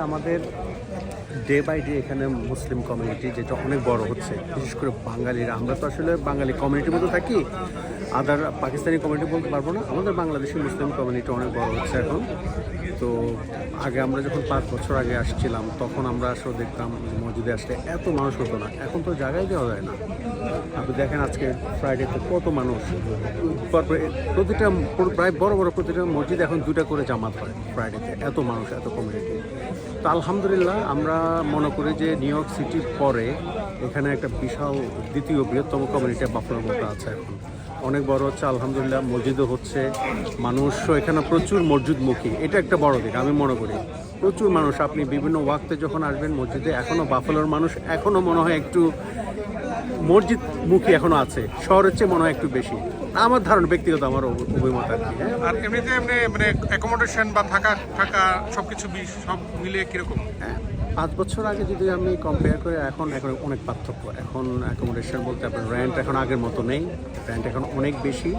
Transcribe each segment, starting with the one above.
আমাদের day by day এখানে Muslim community যেটা অনেক বড় হচ্ছে, বিশেষ করে বাঙালিরা। আমরা তো আসলে বাঙালি কমিউনিটির মধ্যে থাকি, আদার পাকিস্তানি কমিউনিটি বলতে পারবো না। আমাদের বাংলাদেশি মুসলিম কমিউনিটি অনেক বড় হচ্ছে এখন। তো আগে আমরা যখন 5 বছর আগে আসছিলাম তখন আমরা আসলে দেখতাম মসজিদে আসলে এত মানুষ হতো না। এখন তো জায়গায় দেওয়া যায় না। আপনি দেখেন আজকে ফ্রাইডেতে কত মানুষ, প্রতিটা প্রায় বড় বড় প্রতিটা মসজিদ এখন 2টা করে জামাত হয় ফ্রাইডেতে, এত মানুষ, এত কমিউনিটি। তো আলহামদুলিল্লাহ আমরা মনে করি যে নিউ ইয়র্ক সিটির পরে এখানে একটা বিশাল দ্বিতীয় বৃহত্তম কমিউনিটি বাফলোর মতো আছে এখন, অনেক বড় হচ্ছে আলহামদুলিল্লাহ। মসজিদও হচ্ছে, মানুষও এখানে প্রচুর মসজিদমুখী, এটা একটা বড় দিক আমি মনে করি। প্রচুর মানুষ, আপনি বিভিন্ন ওয়াক্তে যখন আসবেন মসজিদে, এখনও বাফলোর মানুষ এখনও মনে হয় একটু মসজিদমুখী এখনও আছে, শহরের চেয়ে মনে হয় একটু বেশি, আমার ধারণা, ব্যক্তিগত আমার অভিমত আর কি। হ্যাঁ, আর এমনিতে মানে অ্যাকোমোডেশন বা থাকা সবকিছু সব মিলে কিরকম? হ্যাঁ, 5 বছর আগে যদি আমি কম্পেয়ার করি এখন অনেক পার্থক্য। এখন অ্যাকোমোডেশন বলতে আপনার রেন্ট এখন আগের মতো নেই, রেন্ট এখন অনেক বেশি।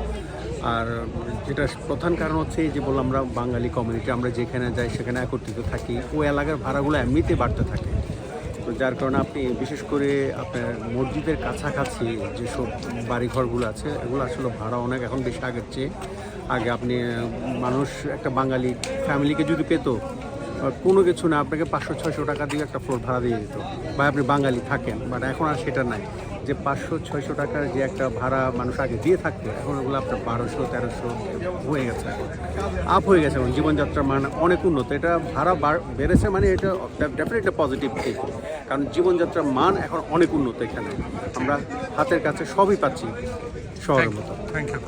আর যেটা প্রধান কারণ হচ্ছে এই যে বললাম, আমরা বাঙালি কমিউনিটি, আমরা যেখানে যাই সেখানে একত্রিত থাকি, ওই এলাকার ভাড়াগুলো এমনিতে বাড়তে থাকে। তো যার কারণে আপনি বিশেষ করে আপনার মসজিদের কাছাকাছি যেসব বাড়িঘরগুলো আছে এগুলো আসলে ভাড়া অনেক এখন বেশি আগের চেয়ে। আগে আপনি মানুষ একটা বাঙালি ফ্যামিলিকে যদি পেত, কোনো কিছু না, আপনাকে 500-600 টাকা দিয়ে একটা ফ্লোর ভাড়া দিয়ে দিত, বা আপনি বাঙালি থাকেন। বাট এখন আর সেটা নাই, যে 500-600 টাকার যে একটা ভাড়া মানুষ আগে দিয়ে থাকতো, এখন ওগুলো আপনার 1200-1300 হয়ে গেছে, এখন আপ হয়ে গেছে। এখন জীবনযাত্রার মান অনেক উন্নত, এটা ভাড়া বেড়েছে মানে এটা ডেফিনেটলি পজিটিভ দিক, কারণ জীবনযাত্রার মান এখন অনেক উন্নত। এখানে আমরা হাতের কাছে সবই পাচ্ছি শহরের মতো। Thank you.